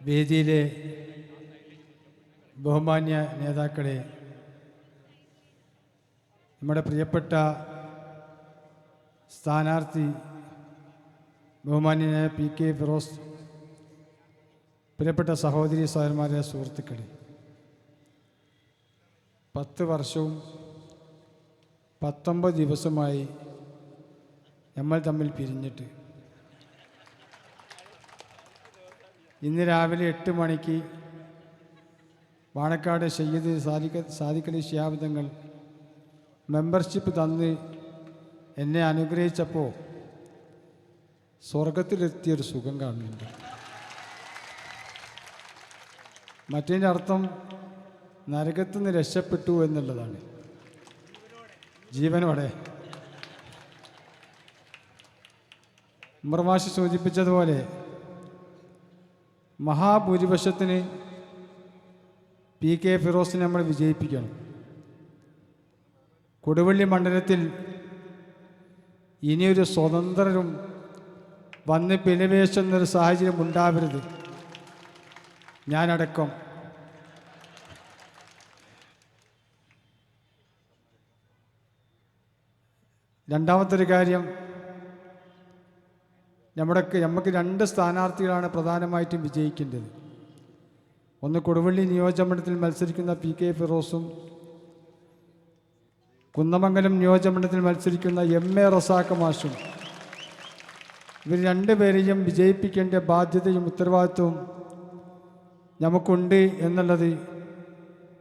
വേദിയിലെ ബഹുമാന്യ നേതാക്കളെ, നമ്മുടെ പ്രിയപ്പെട്ട സ്ഥാനാർത്ഥി ബഹുമാന്യനായ PK ഫിറോസ്, പ്രിയപ്പെട്ട സഹോദരി സഹോദരന്മാരെ, സുഹൃത്തുക്കളെ, 10 വർഷവും 19 ദിവസമായി നമ്മൾ തമ്മിൽ പിരിഞ്ഞിട്ട് ഇന്ന് രാവിലെ 8 മണിക്ക് വാണക്കാട് സയ്യിദ് സാദിഖ് അലി ശിഹാബ് തങ്ങൾ മെമ്പർഷിപ്പ് തന്ന് എന്നെ അനുഗ്രഹിച്ചപ്പോൾ സ്വർഗത്തിലെത്തിയൊരു സുഖം കാണുന്നുണ്ട്. മറ്റേതിൻ്റെ അർത്ഥം നരകത്തു നിന്ന് രക്ഷപ്പെട്ടു എന്നുള്ളതാണ്, ജീവനോടെ. ഉമർ മാഷ് സൂചിപ്പിച്ചതുപോലെ മഹാഭൂരിപക്ഷത്തിന് PK ഫിറോസിനെ നമ്മൾ വിജയിപ്പിക്കണം. കൊടുവള്ളി മണ്ഡലത്തിൽ ഇനിയൊരു സ്വതന്ത്രരും വന്ന് പിലവേശുന്നൊരു സാഹചര്യം ഉണ്ടാവരുത്. ഞാനടക്കം. രണ്ടാമത്തൊരു കാര്യം, നമുക്ക് 2 സ്ഥാനാർത്ഥികളാണ് പ്രധാനമായിട്ടും വിജയിക്കേണ്ടത്. ഒന്ന് കൊടുവള്ളി നിയോജകമണ്ഡലത്തിൽ മത്സരിക്കുന്ന PK ഫിറോസും, കുന്നമംഗലം നിയോജകമണ്ഡലത്തിൽ മത്സരിക്കുന്ന MA റസാഖ് മാഷും. ഇവർ 2 പേരെയും വിജയിപ്പിക്കേണ്ട ബാധ്യതയും ഉത്തരവാദിത്വവും നമുക്കുണ്ട് എന്നുള്ളത്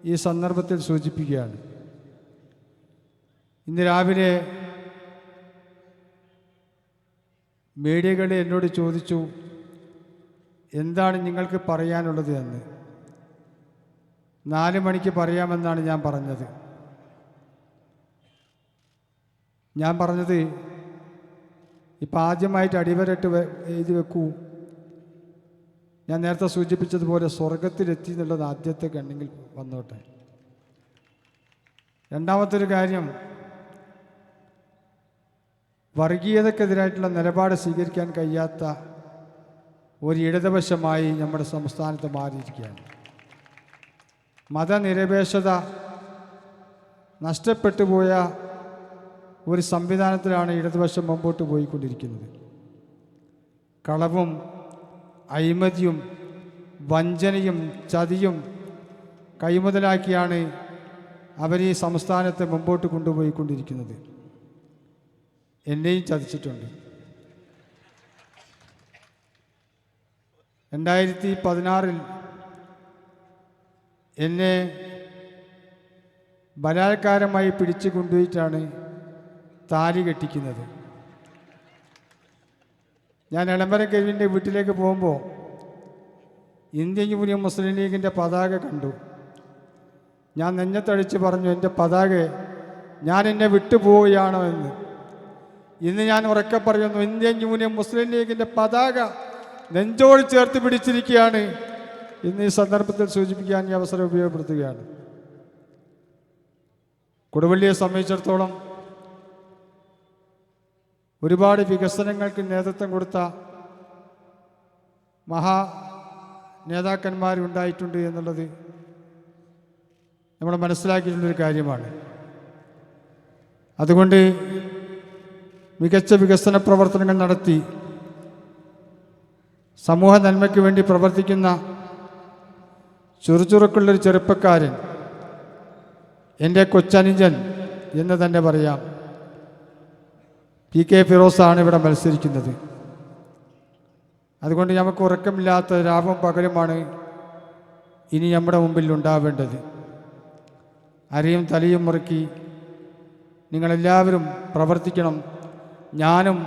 ഈ സന്ദർഭത്തിൽ സൂചിപ്പിക്കുകയാണ്. ഇന്ന് രാവിലെ മീഡിയകൾ എന്നോട് ചോദിച്ചു, എന്താണ് നിങ്ങൾക്ക് പറയാനുള്ളത് എന്ന്. 4 മണിക്ക് പറയാമെന്നാണ് ഞാൻ പറഞ്ഞത്. ഞാൻ പറഞ്ഞത്, ഇപ്പം ആദ്യമായിട്ട് അടിവരട്ട് എഴുതി വെക്കൂ. ഞാൻ നേരത്തെ സൂചിപ്പിച്ചതുപോലെ സ്വർഗത്തിലെത്തി എന്നുള്ളത് ആദ്യത്തെ കണ്ണെങ്കിൽ വന്നോട്ടെ. രണ്ടാമത്തൊരു കാര്യം, വർഗീയതക്കെതിരായിട്ടുള്ള നിലപാട് സ്വീകരിക്കാൻ കഴിയാത്ത ഒരു ഇടതുപക്ഷമായി നമ്മുടെ സംസ്ഥാനത്ത് മാറിയിരിക്കുകയാണ്. മതനിരപേക്ഷത നഷ്ടപ്പെട്ടു പോയ ഒരു സംവിധാനത്തിലാണ് ഇടതുപക്ഷം മുമ്പോട്ട് പോയിക്കൊണ്ടിരിക്കുന്നത്. കളവും അഴിമതിയും വഞ്ചനയും ചതിയും കൈമുതലാക്കിയാണ് അവർ ഈ സംസ്ഥാനത്തെ മുമ്പോട്ട് കൊണ്ടുപോയിക്കൊണ്ടിരിക്കുന്നത്. എന്നെയും ചതിച്ചിട്ടുണ്ട്. 2016 എന്നെ ബലാത്കാരമായി പിടിച്ചു കൊണ്ടുപോയിട്ടാണ് താലി കെട്ടിക്കുന്നത്. ഞാൻ എളമരം കെവിൻ്റെ വീട്ടിലേക്ക് പോകുമ്പോൾ ഇന്ത്യൻ യൂണിയൻ മുസ്ലിം ലീഗിൻ്റെ പതാക കണ്ടു. ഞാൻ നെഞ്ഞത്തടിച്ച് പറഞ്ഞു, എൻ്റെ പതാക ഞാൻ എന്നെ വിട്ടുപോവുകയാണോ എന്ന്. ഇന്ന് ഞാൻ ഉറക്കെ പറയുന്നു, ഇന്ത്യൻ യൂണിയൻ മുസ്ലിം ലീഗിൻ്റെ പതാക നെഞ്ചോട് ചേർത്ത് പിടിച്ചിരിക്കുകയാണ്. ഇന്ന് ഈ സന്ദർഭത്തിൽ സൂചിപ്പിക്കാൻ ഈ അവസരം ഉപയോഗപ്പെടുത്തുകയാണ്. കൊടുവള്ളിയെ സംബന്ധിച്ചിടത്തോളം ഒരുപാട് വികസനങ്ങൾക്ക് നേതൃത്വം കൊടുത്ത നേതാക്കന്മാരുണ്ടായിട്ടുണ്ട് എന്നുള്ളത് നമ്മൾ മനസ്സിലാക്കിയിട്ടുള്ളൊരു കാര്യമാണ്. അതുകൊണ്ട് മികച്ച വികസന പ്രവർത്തനങ്ങൾ നടത്തി സമൂഹ നന്മയ്ക്ക് വേണ്ടി പ്രവർത്തിക്കുന്ന ചുറുചുറുക്കുള്ളൊരു ചെറുപ്പക്കാരൻ, എൻ്റെ കൊച്ചനുജൻ എന്ന് തന്നെ പറയാം, PK ഫിറോസാണ് ഇവിടെ മത്സരിക്കുന്നത്. അതുകൊണ്ട് നമുക്ക് ഉറക്കമില്ലാത്ത രാവും പകലുമാണ് ഇനി നമ്മുടെ മുമ്പിൽ ഉണ്ടാവേണ്ടത്. അരയും തലയും മുറുക്കി നിങ്ങളെല്ലാവരും പ്രവർത്തിക്കണം. ഞാനും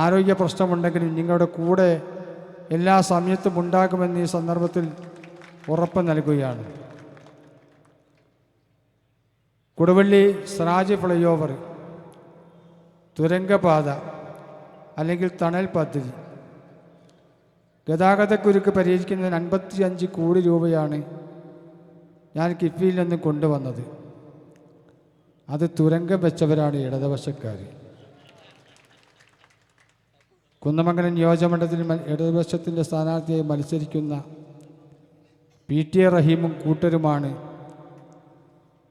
ആരോഗ്യ പ്രശ്നമുണ്ടെങ്കിലും നിങ്ങളുടെ കൂടെ എല്ലാ സമയത്തും ഉണ്ടാകുമെന്ന് ഈ സന്ദർഭത്തിൽ ഉറപ്പ് നൽകുകയാണ്. കൊടുവള്ളി സിറാജ് ഫ്ലൈ ഓവർ, തുരങ്കപാത അല്ലെങ്കിൽ ടണൽ പദ്ധതി, ഗതാഗതക്കുരുക്ക് പരിഹരിക്കുന്നതിന് 55 കോടി രൂപയാണ് ഞാൻ കിഫ്ബിയിൽ നിന്ന് കൊണ്ടുവന്നത്. അത് തുരങ്കം വെച്ചവരാണ് ഇടതുപക്ഷക്കാർ. കുന്നമംഗലം നിയോജകമണ്ഡലത്തിൽ ഇടതുപക്ഷത്തിൻ്റെ സ്ഥാനാർത്ഥിയായി മത്സരിക്കുന്ന PT റഹീമും കൂട്ടരുമാണ്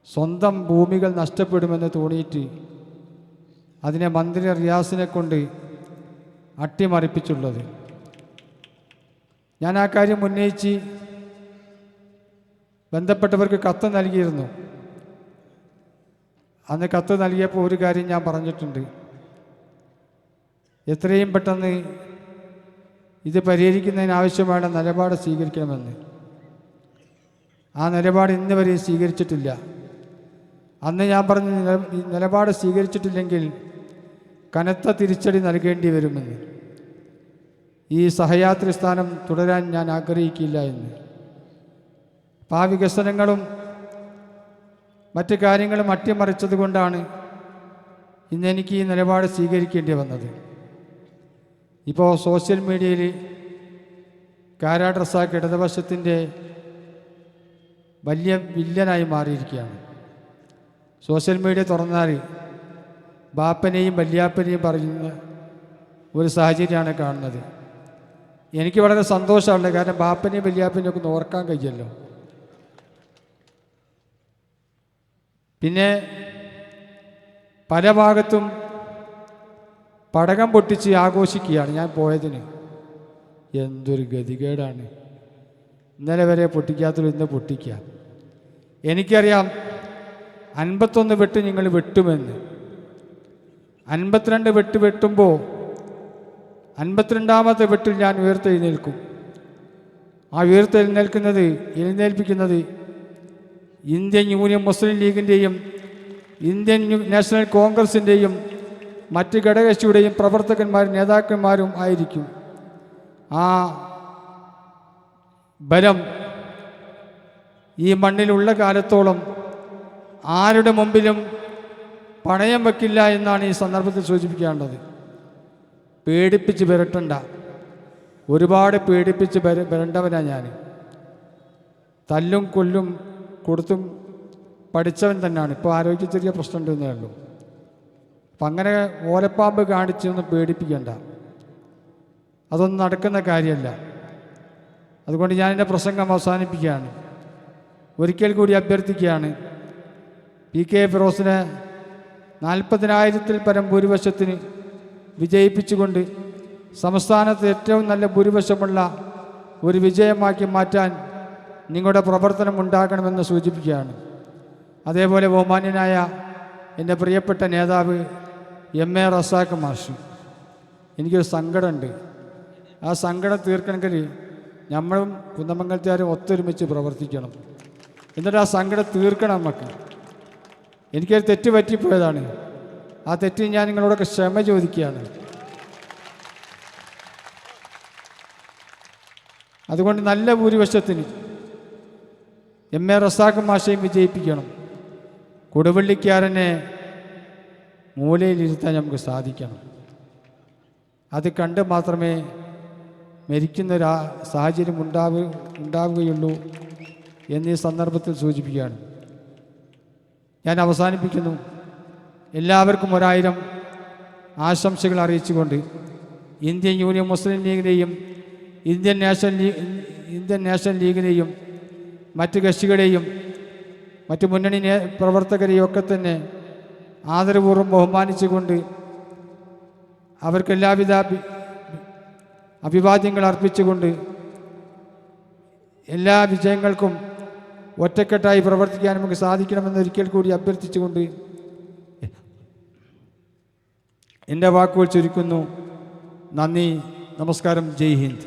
സ്വന്തം ഭൂമികൾ നഷ്ടപ്പെടുമെന്ന് തോന്നിയിട്ട് അതിനെ മന്ത്രി റിയാസിനെ കൊണ്ട് അട്ടിമറിപ്പിച്ചുള്ളത്. ഞാൻ ആ കാര്യം ഉന്നയിച്ച് ബന്ധപ്പെട്ടവർക്ക് കത്ത് നൽകിയിരുന്നു. അന്ന് കത്ത് നൽകിയപ്പോൾ ഒരു കാര്യം ഞാൻ പറഞ്ഞിട്ടുണ്ട്, എത്രയും പെട്ടെന്ന് ഇത് പരിഹരിക്കുന്നതിനാവശ്യമായ നിലപാട് സ്വീകരിക്കണമെന്ന്. ആ നിലപാട് ഇന്ന് വരെ സ്വീകരിച്ചിട്ടില്ല. അന്ന് ഞാൻ പറഞ്ഞ നിലപാട് സ്വീകരിച്ചിട്ടില്ലെങ്കിൽ കനത്ത തിരിച്ചടി നൽകേണ്ടി വരുമെന്ന്. ഈ സഹയാത്രി സ്ഥാനം തുടരാൻ ഞാൻ ആഗ്രഹിക്കില്ല എന്ന്. ആ വികസനങ്ങളും മറ്റു കാര്യങ്ങളും അട്ടിമറിച്ചത് കൊണ്ടാണ് ഇന്നെനിക്ക് ഈ നിലപാട് സ്വീകരിക്കേണ്ടി വന്നത്. ഇപ്പോൾ സോഷ്യൽ മീഡിയയിൽ കാരാട്ട് റസാഖ് ഇടതുപക്ഷത്തിൻ്റെ വലിയ വില്ലനായി മാറിയിരിക്കുകയാണ്. സോഷ്യൽ മീഡിയ തുറന്നാൽ ബാപ്പനെയും വല്യാപ്പനെയും പറയുന്ന ഒരു സാഹചര്യമാണ് കാണുന്നത്. എനിക്ക് വളരെ സന്തോഷമുണ്ട്, കാരണം ബാപ്പനെയും വല്യാപ്പനെയും ഒക്കെ ഓർക്കാൻ കഴിയല്ലോ. പിന്നെ പല ഭാഗത്തും പടകം പൊട്ടിച്ച് ആഘോഷിക്കുകയാണ്. ഞാൻ പോയതിന് എന്തൊരു ഗതികേടാണ്. ഇന്നലെ വരെ പൊട്ടിക്കാത്തൊരു ഇന്ന് പൊട്ടിക്കുക. എനിക്കറിയാം 51 വെട്ട് നിങ്ങൾ വെട്ടുമെന്ന്. 52 വെട്ട് വെട്ടുമ്പോൾ 52ാമത്തെ വെട്ടിൽ ഞാൻ ഉയർത്തെഴുന്നേൽക്കും. ആ എഴുന്നേൽപ്പിക്കുന്നത് ഇന്ത്യൻ യൂണിയൻ മുസ്ലിം ലീഗിൻ്റെയും ഇന്ത്യൻ നാഷണൽ കോൺഗ്രസിൻ്റെയും മറ്റ് ഘടകകക്ഷിയുടെയും പ്രവർത്തകന്മാരും നേതാക്കന്മാരും ആയിരിക്കും. ആ ബലം ഈ മണ്ണിലുള്ള കാലത്തോളം ആരുടെ മുമ്പിലും പണയം വയ്ക്കില്ല എന്നാണ് ഈ സന്ദർഭത്തിൽ സൂചിപ്പിക്കേണ്ടത്. പേടിപ്പിച്ച് വരട്ടണ്ട. ഒരുപാട് പേടിപ്പിച്ച് വരേണ്ടവനാണ് ഞാൻ. തല്ലും കൊല്ലും കൊടുത്തും പഠിച്ചവൻ തന്നെയാണ്. ഇപ്പോൾ ആരോഗ്യ ചെറിയ പ്രശ്നമുണ്ടെന്നേ ഉള്ളൂ. അപ്പം അങ്ങനെ ഓലപ്പാമ്പ് കാണിച്ചൊന്നും പേടിപ്പിക്കണ്ട. അതൊന്നും നടക്കുന്ന കാര്യമല്ല. അതുകൊണ്ട് ഞാൻ എൻ്റെ പ്രസംഗം അവസാനിപ്പിക്കുകയാണ്. ഒരിക്കൽ കൂടി അഭ്യർത്ഥിക്കുകയാണ്, PK ഫിറോസിനെ 40,000-ൽ പരം ഭൂരിപക്ഷത്തിന് വിജയിപ്പിച്ചുകൊണ്ട് സംസ്ഥാനത്ത് ഏറ്റവും നല്ല ഭൂരിപക്ഷമുള്ള ഒരു വിജയമാക്കി മാറ്റാൻ നിങ്ങളുടെ പ്രവർത്തനം ഉണ്ടാകണമെന്ന് സൂചിപ്പിക്കുകയാണ്. അതേപോലെ ബഹുമാന്യനായ എൻ്റെ പ്രിയപ്പെട്ട നേതാവ് MA റസാഖ് മാഷ്, എനിക്കൊരു സങ്കടമുണ്ട്. ആ സങ്കടം തീർക്കണമെങ്കിൽ നമ്മളും കുന്നമംഗലത്തുകാരും ഒത്തൊരുമിച്ച് പ്രവർത്തിക്കണം. എന്നിട്ട് ആ സങ്കടം തീർക്കണം നമുക്ക്. എനിക്കൊരു തെറ്റ് പറ്റിപ്പോയതാണ്. ആ തെറ്റിന് ഞാൻ നിങ്ങളോടൊക്കെ ക്ഷമ ചോദിക്കുകയാണ്. അതുകൊണ്ട് നല്ല ഭൂരിപക്ഷത്തിന് MA റസാഖ് മാഷയും വിജയിപ്പിക്കണം. കൊടുവള്ളിക്കാരനെ മൂലയിലിരുത്താൻ നമുക്ക് സാധിക്കണം. അത് കണ്ട് മാത്രമേ മരിക്കുന്നൊരു സാഹചര്യം ഉണ്ടാവുകയുള്ളൂ എന്നീ സന്ദർഭത്തിൽ സൂചിപ്പിക്കുകയാണ്. ഞാൻ അവസാനിപ്പിക്കുന്നു. എല്ലാവർക്കും 1000 ആശംസകൾ അറിയിച്ചുകൊണ്ട് ഇന്ത്യൻ യൂണിയൻ മുസ്ലിം ലീഗിനെയും ഇന്ത്യൻ നാഷണൽ ലീഗിനെയും മറ്റ് കക്ഷികളെയും മറ്റ് മുന്നണി പ്രവർത്തകരെയും ഒക്കെ തന്നെ ആദരപൂർവ്വം ബഹുമാനിച്ചുകൊണ്ട് അവർക്ക് എല്ലാവിധ അഭിവാദ്യങ്ങൾ അർപ്പിച്ചുകൊണ്ട് എല്ലാ വിജയങ്ങൾക്കും ഒറ്റക്കെട്ടായി പ്രവർത്തിക്കാൻ നമുക്ക് സാധിക്കണമെന്ന് ഒരിക്കൽ കൂടി അഭ്യർത്ഥിച്ചുകൊണ്ട് എൻ്റെ വാക്കുകൾ ചുരുക്കുന്നു. നന്ദി, നമസ്കാരം, ജയ് ഹിന്ദ്.